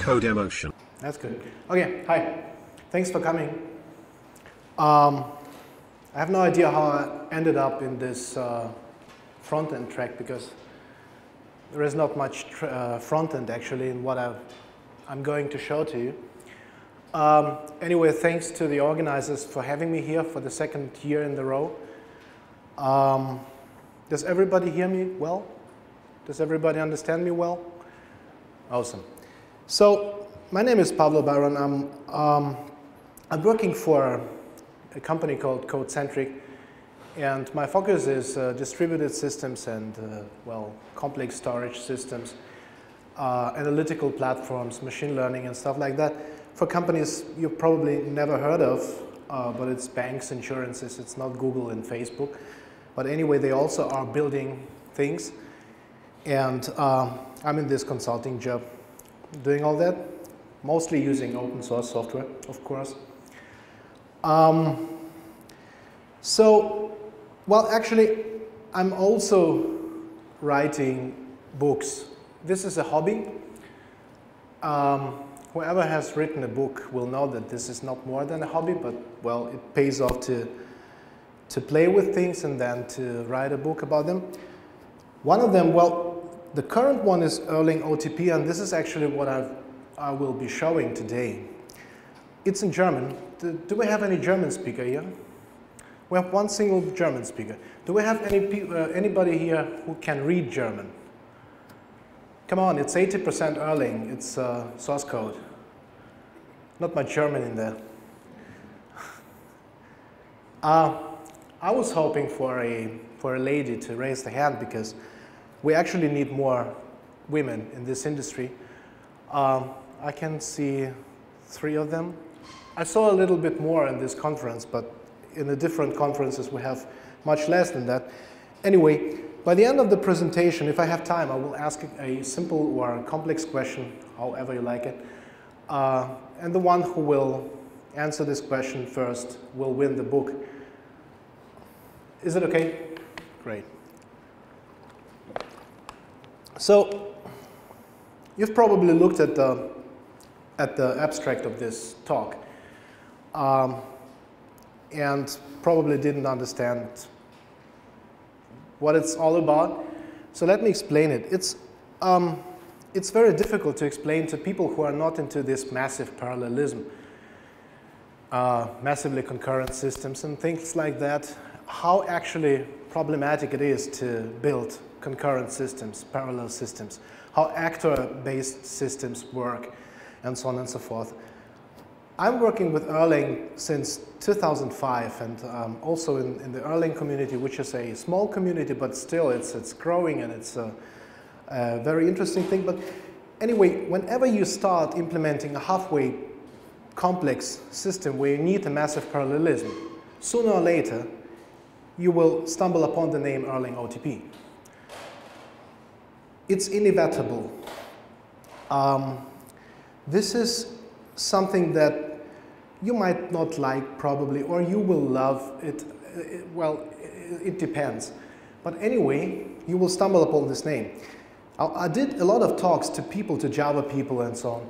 Codemotion. That's good. Okay, hi. Thanks for coming. I have no idea how I ended up in this front-end track because there is not much front-end actually in what I'm going to show to you. Anyway, thanks to the organizers for having me here for the second year in a row. Does everybody hear me well? Does everybody understand me well? Awesome. So, my name is Pavlo Baron. I'm working for a company called CodeCentric, and my focus is distributed systems and, well, complex storage systems, analytical platforms, machine learning, and stuff like that for companies you've probably never heard of, but it's banks, insurances, it's not Google and Facebook. But anyway, they also are building things, and I'm in this consulting job doing all that, mostly using open source software, of course. So, well, actually, I'm also writing books. This is a hobby. Whoever has written a book will know that this is not more than a hobby, but, well, it pays off to play with things and then to write a book about them. One of them, well, the current one is Erlang OTP, and this is actually what I will be showing today. It's in German. Do we have any German speaker here? We have one single German speaker. Do we have anybody here who can read German? Come on, it's 80% Erlang. It's source code. Not much German in there. I was hoping for a lady to raise the hand because we actually need more women in this industry. I can see 3 of them. I saw a little bit more in this conference, but in the different conferences we have much less than that. Anyway, by the end of the presentation, if I have time, I will ask a simple or a complex question, however you like it. And the one who will answer this question first will win the book. Is it okay? Great. So, you've probably looked at the abstract of this talk and probably didn't understand what it's all about. So let me explain it. It's very difficult to explain to people who are not into this massive parallelism, massively concurrent systems and things like that, how actually problematic it is to build concurrent systems, parallel systems, how actor-based systems work, and so on and so forth. I'm working with Erlang since 2005, and also in the Erlang community, which is a small community, but still it's growing, and it's a very interesting thing. But anyway, whenever you start implementing a halfway complex system where you need a massive parallelism, sooner or later, you will stumble upon the name Erlang OTP. It's inevitable. This is something that you might not like probably, or you will love it. Well, it depends. But anyway, you will stumble upon this name. I did a lot of talks to people, to Java people and so on,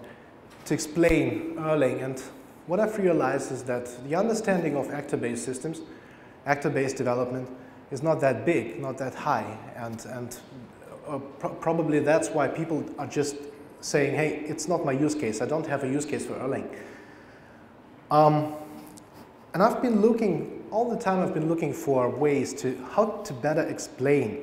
to explain Erlang, and what I've realized is that the understanding of actor-based systems, actor-based development, is not that big, not that high, and probably that's why people are just saying, hey, it's not my use case. I don't have a use case for Erlang. And I've been looking, all the time I've been looking for ways to, how to better explain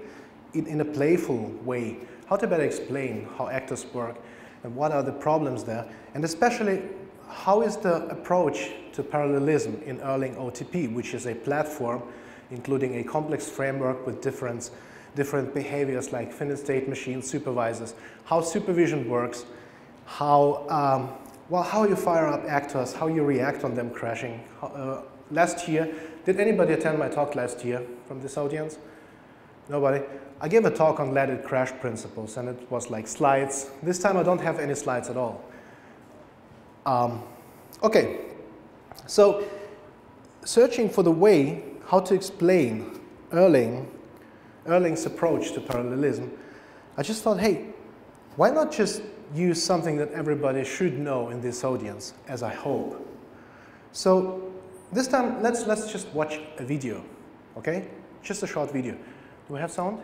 it in a playful way, how to better explain how actors work and what are the problems there, and especially how is the approach to parallelism in Erlang OTP, which is a platform including a complex framework with different behaviors like finite state machines, supervisors, how supervision works, how, well, how you fire up actors, how you react on them crashing. Last year, did anybody attend my talk last year from this audience? Nobody? I gave a talk on let it crash principles, and it was like slides. This time I don't have any slides at all. Okay, so searching for the way how to explain Erlang's approach to parallelism, I just thought, hey, why not just use something that everybody should know in this audience, as I hope. So this time, let's just watch a video, okay? Just a short video. Do we have sound?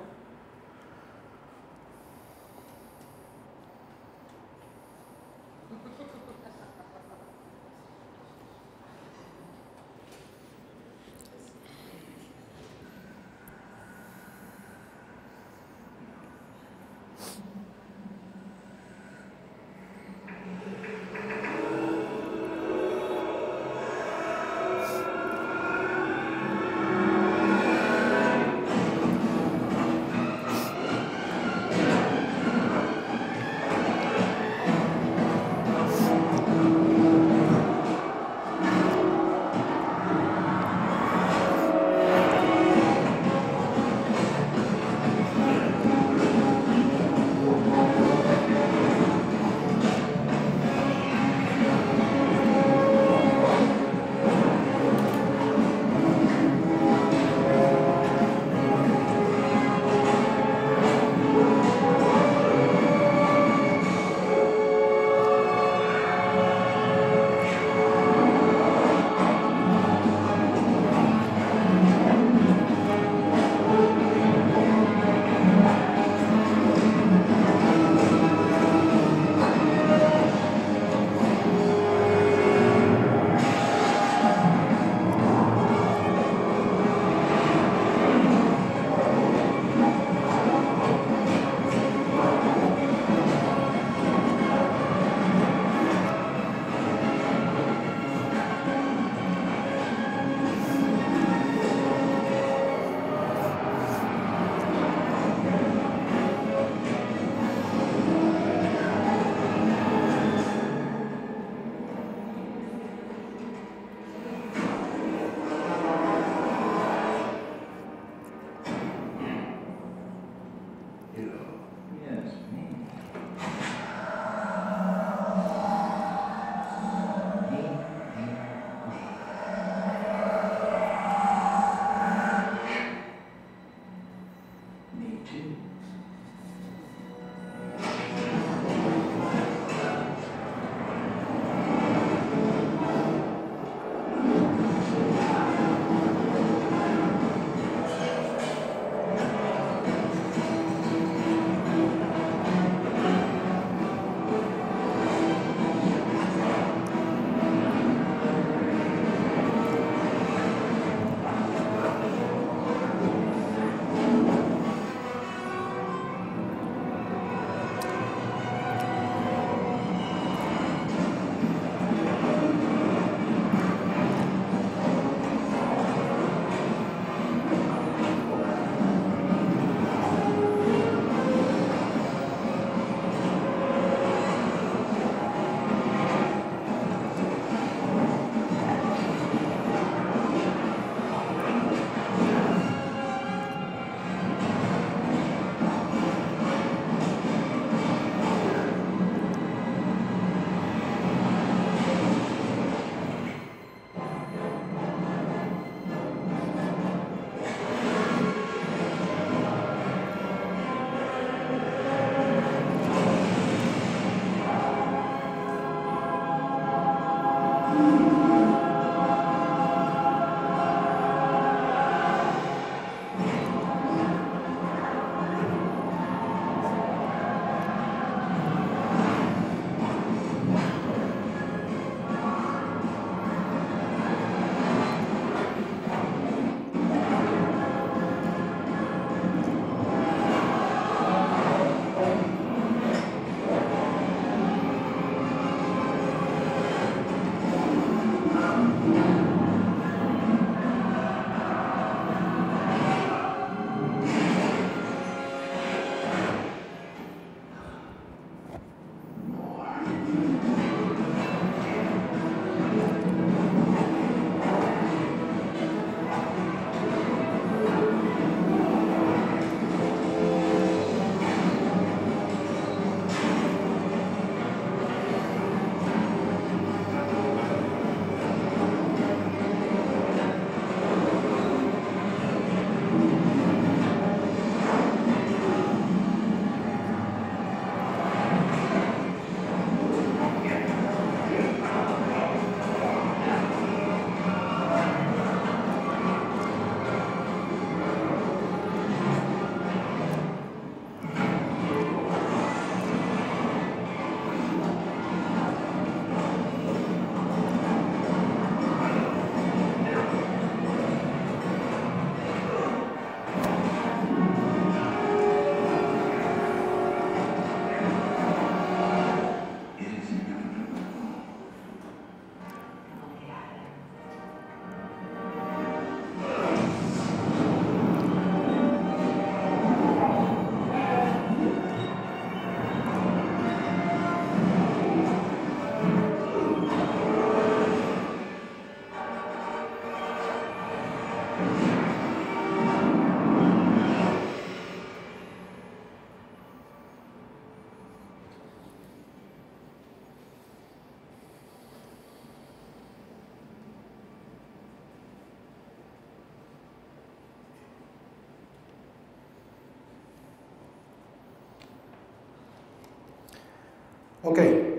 Okay,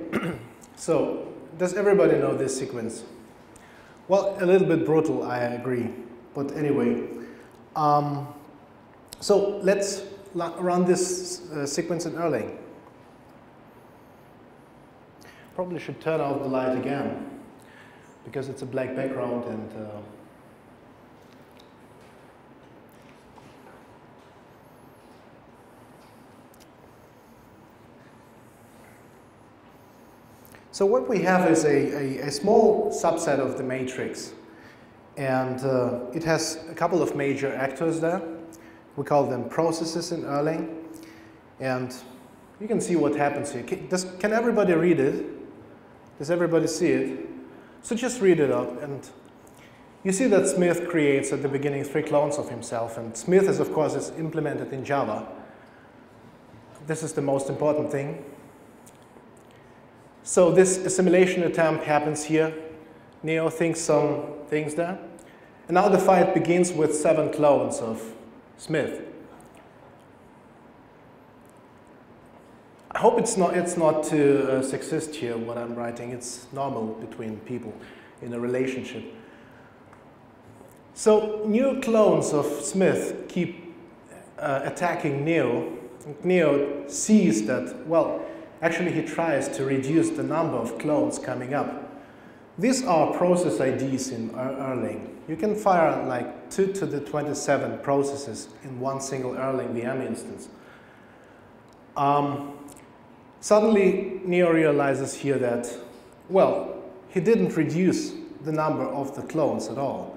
so does everybody know this sequence? Well, a little bit brutal, I agree. But anyway, so let's run this sequence in Erlang. Probably should turn off the light again, because it's a black background and so what we have is a small subset of the matrix, and it has a couple of major actors there. We call them processes in Erlang, and you can see what happens here. Can everybody read it? Does everybody see it? So just read it up, and you see that Smith creates at the beginning 3 clones of himself, and Smith is, of course, is implemented in Java. This is the most important thing. So this assimilation attempt happens here. Neo thinks some things there. And now the fight begins with 7 clones of Smith. I hope it's not too sexist here, what I'm writing. It's normal between people in a relationship. So new clones of Smith keep attacking Neo. Neo sees that, well, actually he tries to reduce the number of clones coming up. These are process IDs in Erlang. You can fire like 2 to the 27 processes in one single Erlang VM instance. Suddenly, Neo realizes here that, well, he didn't reduce the number of the clones at all.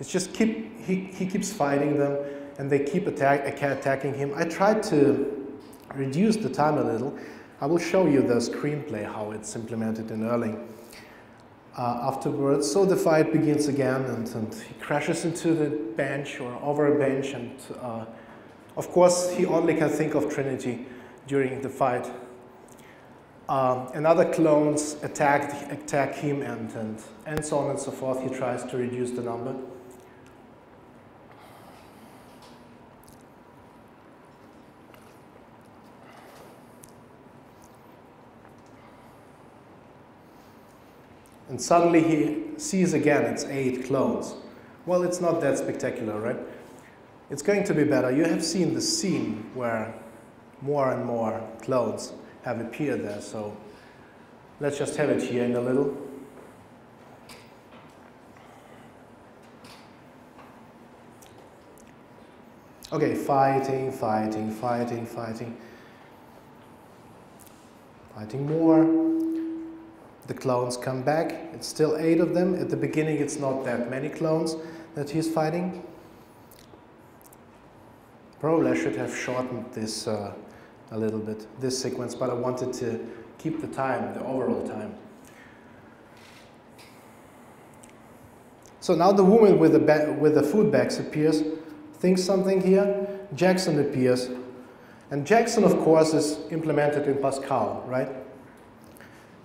It's just he keeps fighting them, and they keep attacking him. I tried to reduce the time a little. I will show you the screenplay, how it's implemented in Erlang afterwards. So the fight begins again, and he crashes into the bench or over a bench, and of course, he only can think of Trinity during the fight. Another clones attack him, and so on and so forth. He tries to reduce the number. And suddenly he sees again it's 8 clones. Well, it's not that spectacular, right? It's going to be better. You have seen the scene where more and more clones have appeared there, so let's just have it here in a little. Okay, fighting more. The clones come back. It's still 8 of them. At the beginning, it's not that many clones that he's fighting. Probably I should have shortened this a little bit, this sequence, but I wanted to keep the time, the overall time. So now the woman with the food bags appears, thinks something here. Jackson appears. And Jackson, of course, is implemented in Pascal, right?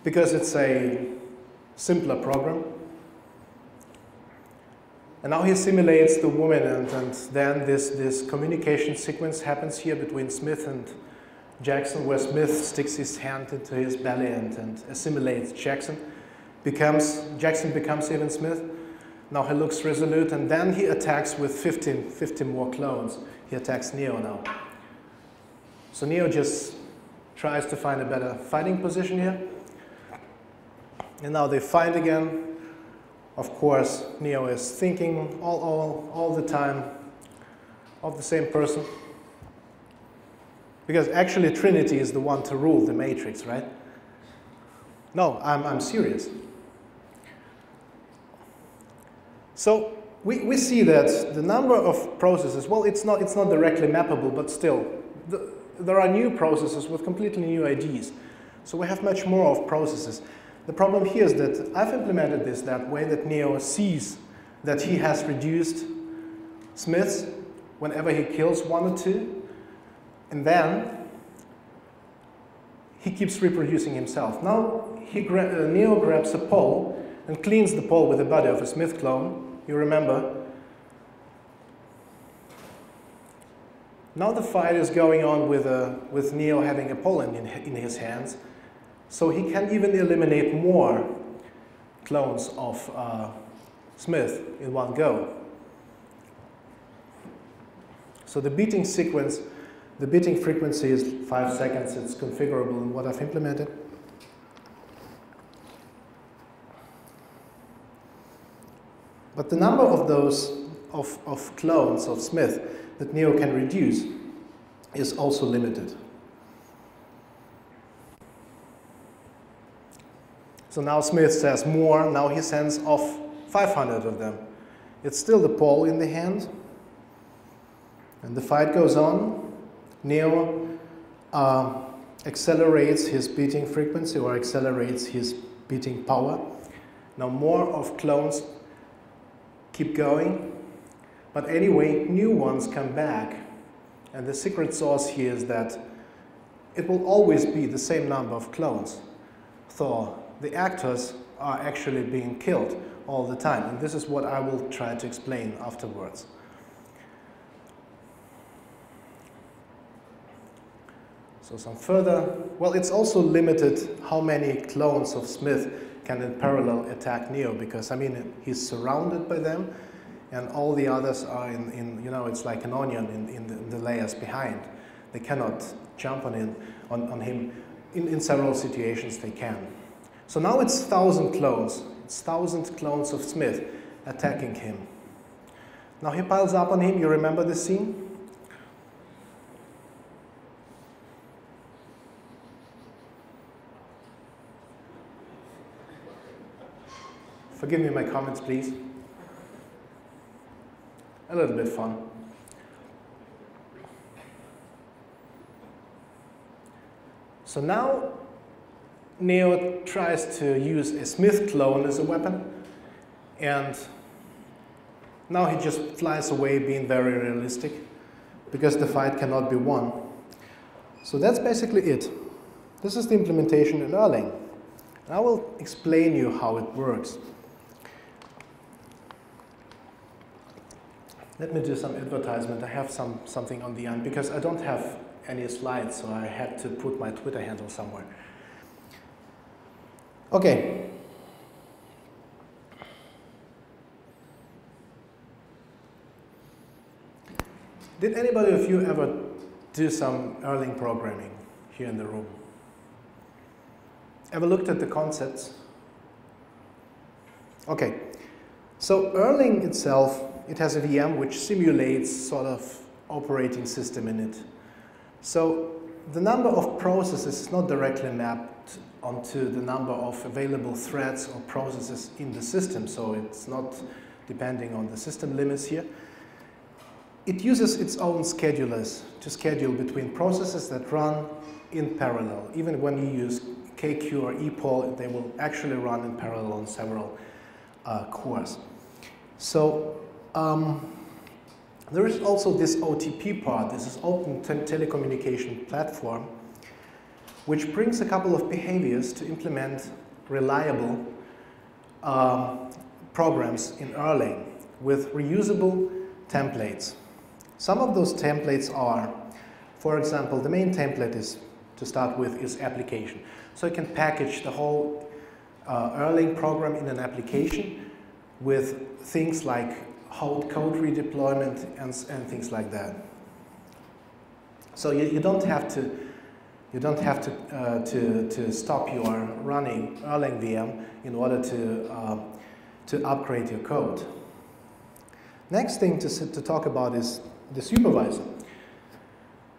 Because it's a simpler program. And now he simulates the woman, and then this communication sequence happens here between Smith and Jackson, where Smith sticks his hand into his belly and assimilates Jackson. Jackson becomes even Smith. Now he looks resolute, and then he attacks with 15 more clones. He attacks Neo now. So Neo just tries to find a better fighting position here. And now they fight again. Of course, Neo is thinking all the time of the same person. Because actually Trinity is the one to rule the matrix, right? No, I'm serious. So we see that the number of processes, well, it's not directly mappable, but still, there are new processes with completely new IDs. So we have much more of processes. The problem here is that I've implemented this that way, that Neo sees that he has reduced Smiths whenever he kills 1 or 2, and then he keeps reproducing himself. Now Neo grabs a pole and cleans the pole with the body of a Smith clone. You remember? Now the fight is going on with Neo having a pole in his hands. So he can even eliminate more clones of Smith in one go. So the beating sequence, the beating frequency is 5 seconds. It's configurable in what I've implemented. But the number of those of clones of Smith that Neo can reduce is also limited. So now Smith says more, now he sends off 500 of them. It's still the ball in the hand, and the fight goes on. Neo accelerates his beating frequency or accelerates his beating power. Now more of clones keep going, but anyway, new ones come back. And the secret sauce here is that it will always be the same number of clones. So the actors are actually being killed all the time. And this is what I will try to explain afterwards. So some further, well, it's also limited how many clones of Smith can in parallel attack Neo, because I mean, he's surrounded by them, and all the others are in you know, it's like an onion in the layers behind. They cannot jump on him. In several situations they can. So now it's 1,000 clones. It's 1,000 clones of Smith attacking him. Now he piles up on him. You remember this scene? Forgive me my comments, please. A little bit fun. So now Neo tries to use a Smith clone as a weapon, and now he just flies away being very realistic because the fight cannot be won. So that's basically it. This is the implementation in Erlang. I will explain you how it works. Let me do some advertisement. I have something on the end because I don't have any slides, so I had to put my Twitter handle somewhere. Okay. Did anybody of you ever do some Erlang programming here in the room? Ever looked at the concepts? Okay. So Erlang itself, it has a VM which simulates sort of operating system in it. So the number of processes is not directly mapped onto the number of available threads or processes in the system, so it's not depending on the system limits here. It uses its own schedulers to schedule between processes that run in parallel. Even when you use KQ or ePOL, they will actually run in parallel on several cores. So there is also this OTP part. This is Open Telecommunication Platform, which brings a couple of behaviors to implement reliable programs in Erlang with reusable templates. Some of those templates are, for example, the main template is, to start with, is application. So you can package the whole Erlang program in an application with things like code redeployment and things like that. So you don't have to stop your running Erlang VM in order to upgrade your code. Next thing to talk about is the supervisor.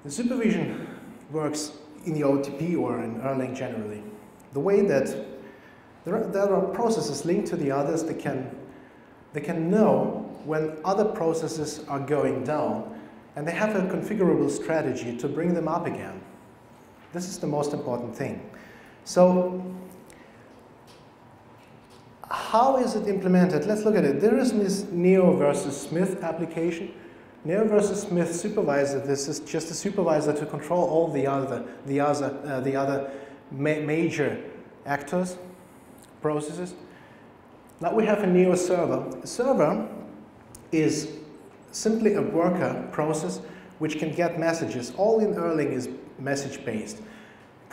The supervision works in the OTP or in Erlang generally. The way that there are processes linked to the others, they can know when other processes are going down, and they have a configurable strategy to bring them up again. This is the most important thing. So how is it implemented? Let's look at it. There is this Neo versus Smith application. Neo versus Smith supervisor. This is just a supervisor to control all the other major actors, processes. Now we have a Neo server. A server is simply a worker process which can get messages. All in Erlang is message-based.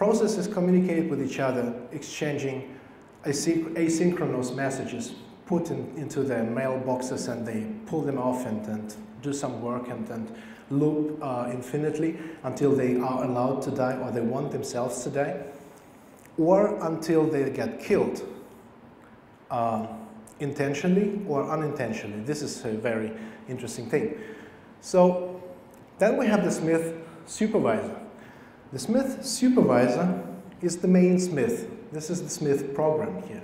processes communicate with each other, exchanging asynchronous messages put into their mailboxes, and they pull them off and do some work and loop infinitely until they are allowed to die, or they want themselves to die, or until they get killed intentionally or unintentionally. This is a very interesting thing. So then we have the Smith supervisor. The Smith supervisor is the main Smith. This is the Smith program here.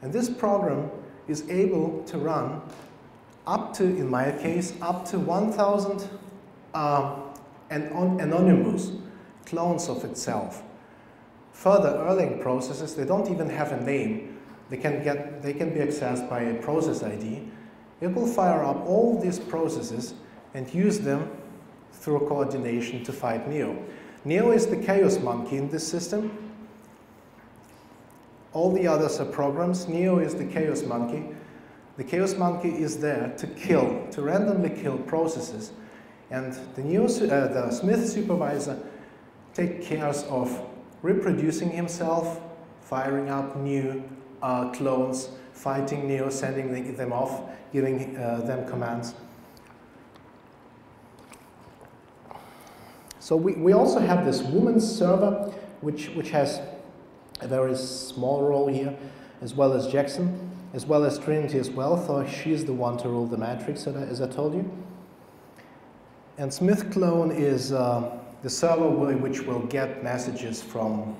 And this program is able to run up to, in my case, up to 1,000 anonymous clones of itself. Further Erlang processes, they don't even have a name. They can be accessed by a process ID. It will fire up all these processes and use them through coordination to fight Neo. Neo is the chaos monkey in this system. All the others are programs. Neo is the chaos monkey. The chaos monkey is there to kill, to randomly kill processes. And the Smith supervisor takes care of reproducing himself, firing up new clones, fighting Neo, sending them off, giving them commands. So we also have this woman's server, which has a very small role here, as well as Jackson, as well as Trinity as well, so she's the one to rule the matrix, as I told you. And Smith clone is the server which will get messages from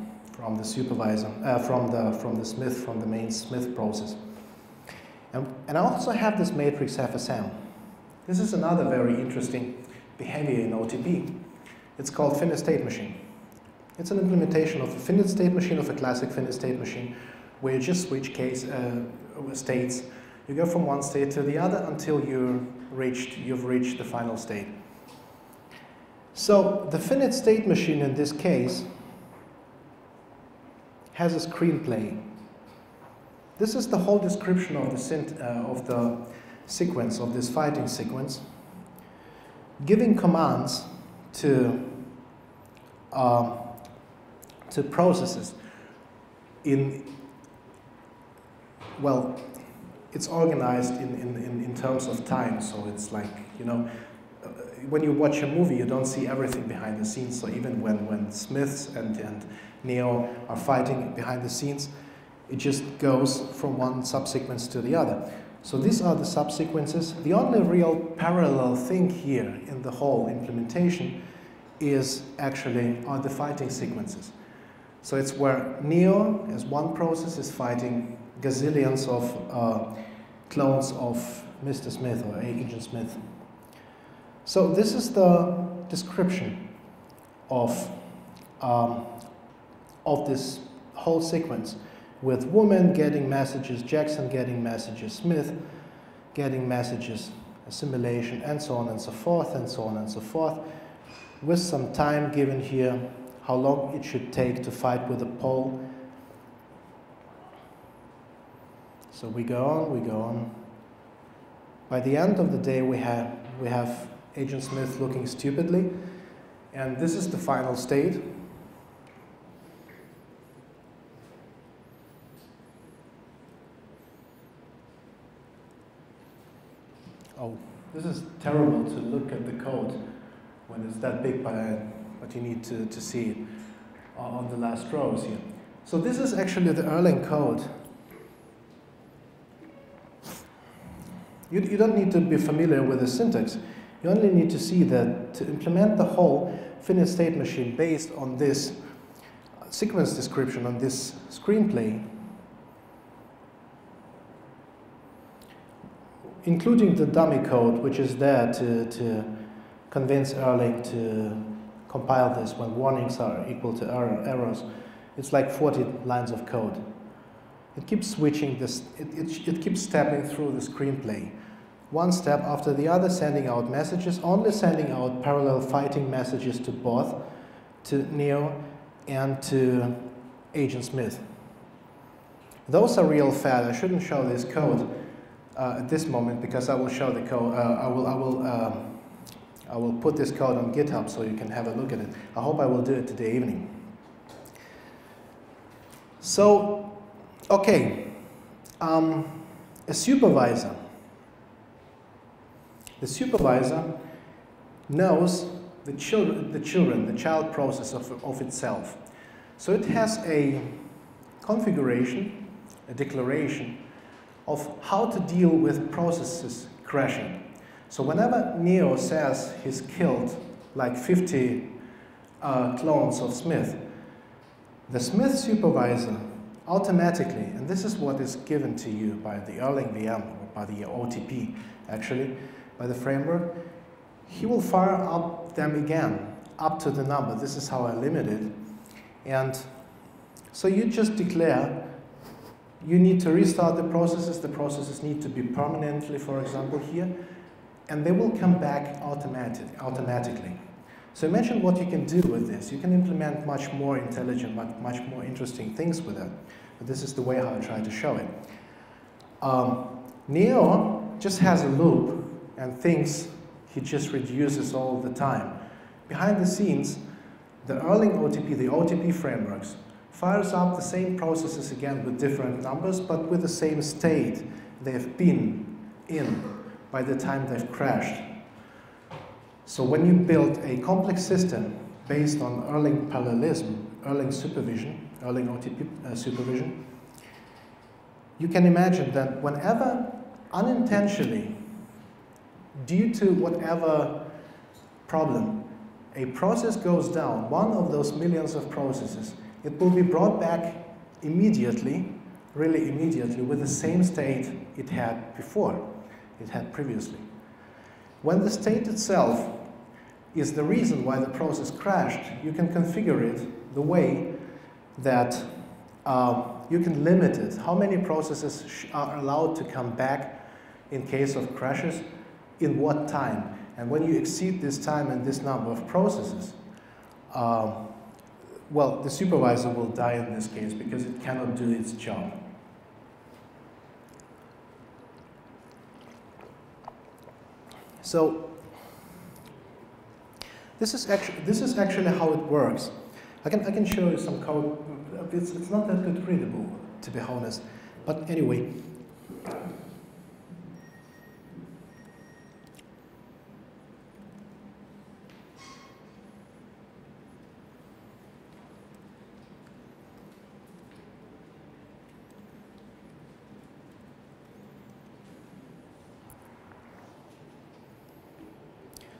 the supervisor, from the main Smith process. And I also have this matrix FSM. This is another very interesting behavior in OTP. It's called finite state machine. It's an implementation of a finite state machine, of a classic finite state machine, where you just switch states. You go from one state to the other until you've reached the final state. So the finite state machine in this case has a screenplay. This is the whole description of the sequence, of this fighting sequence, giving commands to processes well, it's organized in terms of time, so it's like, you know, when you watch a movie, you don't see everything behind the scenes, so even when Smiths and Neo are fighting behind the scenes, it just goes from one subsequence to the other. So these are the subsequences. The only real parallel thing here in the whole implementation are the fighting sequences. So it's where Neo, as one process, is fighting gazillions of clones of Mr. Smith or Agent Smith. So this is the description of this whole sequence, with woman getting messages, Jackson getting messages, Smith getting messages, assimilation, and so on and so forth, and so on and so forth, with some time given here, how long it should take to fight with a pole. So we go on. By the end of the day, we have Agent Smith looking stupidly, and this is the final state. Oh, this is terrible to look at the code when it's that big, but you need to see it on the last rows here. So this is actually the Erlang code. You don't need to be familiar with the syntax. You only need to see that to implement the whole finite state machine based on this sequence description, on this screenplay, including the dummy code, which is there to convince Erlang to compile this when warnings are equal to errors. It's like 40 lines of code. It keeps switching this, it keeps stepping through the screenplay, one step after the other, sending out messages, only sending out parallel fighting messages to both, to Neo and to Agent Smith. Those are real fast. I shouldn't show this code at this moment, because I will show the code. I will put this code on GitHub so you can have a look at it. I hope I will do it today evening. So, okay, a supervisor. The supervisor knows the child process of itself. So it has a configuration, a declaration of how to deal with processes crashing. So whenever Neo says he's killed like 50 clones of Smith, the Smith supervisor automatically, and this is what is given to you by the Erlang VM, or by the OTP actually, by the framework, he will fire up them again, up to the number. This is how I limit it. And so you just declare, you need to restart the processes need to be permanently, for example, here, and they will come back automatically. So imagine what you can do with this. You can implement much more intelligent, much more interesting things with it. But this is the way how I try to show it. Neo just has a loop and thinks he just reduces all the time. Behind the scenes, the Erlang OTP, the OTP frameworks, fires up the same processes again with different numbers, but with the same state they've been in by the time they've crashed. So when you build a complex system based on Erlang parallelism, Erlang supervision, Erlang OTP supervision, you can imagine that whenever unintentionally, due to whatever problem, a process goes down, one of those millions of processes, it will be brought back immediately, really immediately, with the same state it had before, it had previously. When the state itself is the reason why the process crashed, you can configure it the way that you can limit it. How many processes are allowed to come back in case of crashes, in what time? And when you exceed this time and this number of processes, well, the supervisor will die in this case because it cannot do its job. So this is actually how it works. I can show you some code. It's not that good readable, to be honest. But anyway.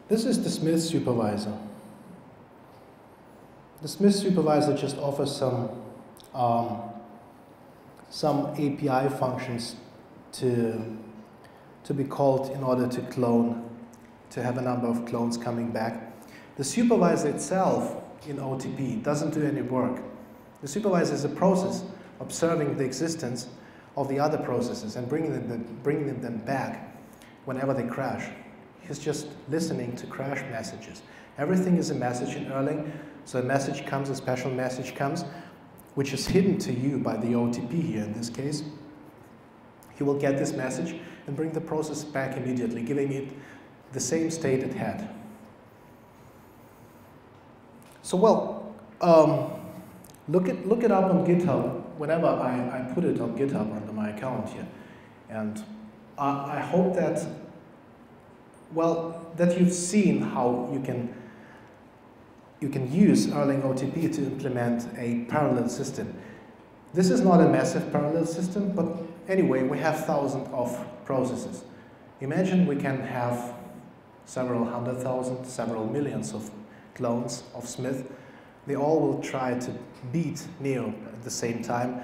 This is the Smith supervisor. The Smith supervisor just offers some API functions to be called in order to clone, to have a number of clones coming back. The supervisor itself in OTP doesn't do any work. The supervisor is a process observing the existence of the other processes and bringing them back whenever they crash. He's just listening to crash messages. Everything is a message in Erlang, so a message comes, a special message comes, which is hidden to you by the OTP here in this case. He will get this message and bring the process back immediately, giving it the same state it had. So well, look it up on GitHub whenever I put it on GitHub under my account here. And I hope that, well, that you've seen how you can use Erlang OTP to implement a parallel system. This is not a massive parallel system, but anyway, we have thousands of processes. Imagine we can have several 100,000, several millions of clones of Smith. They all will try to beat Neo at the same time.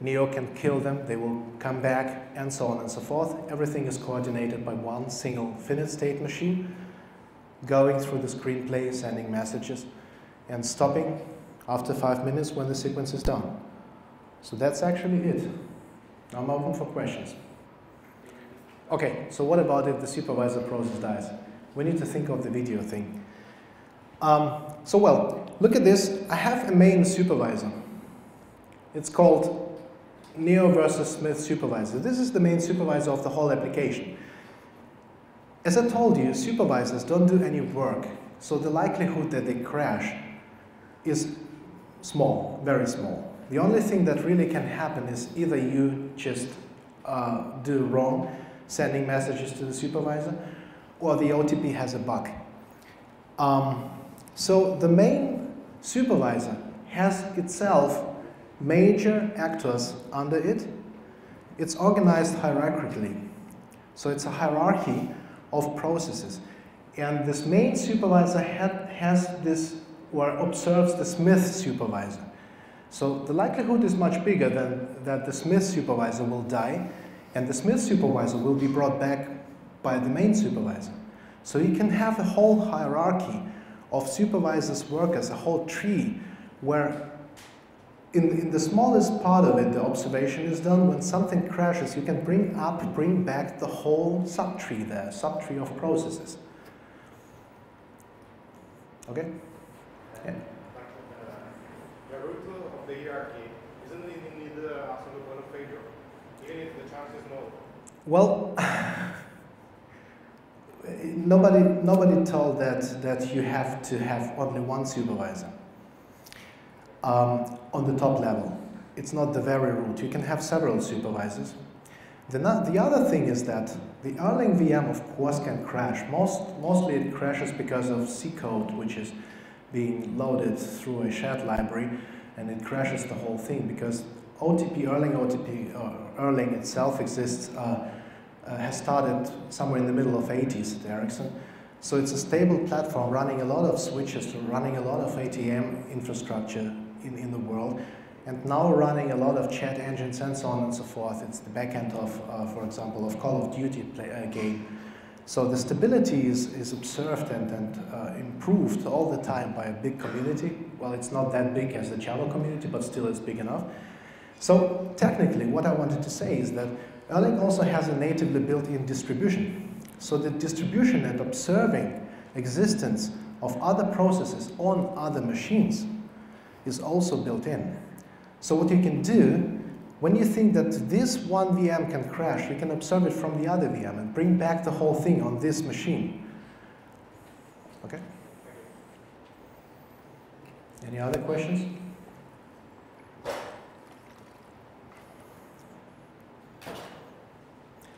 Neo can kill them, they will come back, and so on and so forth. Everything is coordinated by one single finite state machine, going through the screenplay, sending messages, and stopping after 5 minutes when the sequence is done. So that's actually it. Now I'm open for questions. Okay, so what about if the supervisor process dies? We need to think of the video thing. So well, look at this. I have a main supervisor. It's called Neo versus Smith supervisor. This is the main supervisor of the whole application. As I told you, supervisors don't do any work, so the likelihood that they crash is small, very small. The only thing that really can happen is either you just do wrong, sending messages to the supervisor, or the OTP has a bug. So the main supervisor has itself major actors under it. It's organized hierarchically. So it's a hierarchy of processes. And this main supervisor has this, or observes the Smith supervisor. So the likelihood is much bigger than that the Smith supervisor will die, and the Smith supervisor will be brought back by the main supervisor. So you can have a whole hierarchy of supervisors, workers, a whole tree, where in the smallest part of it, the observation is done. When something crashes, you can bring back the whole subtree there, subtree of processes. Okay? Yeah. The root of the hierarchy, isn't it indeed the absolute point of failure, even if the chance is no? Well, nobody told that you have to have only one supervisor on the top level. It's not the very root. You can have several supervisors. The other thing is that the Erlang VM, of course, can crash. Mostly it crashes because of C code, which is being loaded through a shared library, and it crashes the whole thing because OTP, Erlang OTP, Erlang itself exists, has started somewhere in the middle of '80s at Ericsson. So it's a stable platform running a lot of switches, running a lot of ATM infrastructure in the world, and now running a lot of chat engines and so on and so forth. It's the backend of, for example, of Call of Duty game. So the stability is observed and improved all the time by a big community. Well, it's not that big as the Java community, but still it's big enough. So technically, what I wanted to say is that Erlang also has a natively built-in distribution. So the distribution and observing existence of other processes on other machines is also built in. So what you can do, when you think that this one VM can crash, you can observe it from the other VM and bring back the whole thing on this machine. Okay? Any other questions?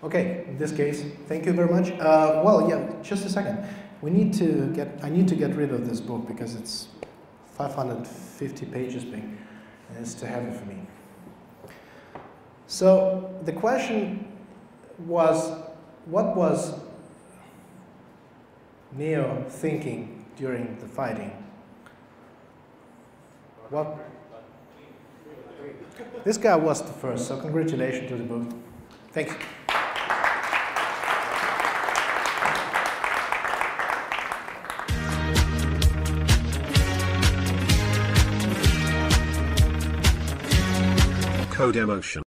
Okay, in this case, thank you very much. Well, yeah, just a second. I need to get rid of this book because it's 550 pages big, and it's too heavy for me. So the question was, what was Neo thinking during the fighting? What? This guy was the first, so congratulations to the book. Thank you. Codemotion.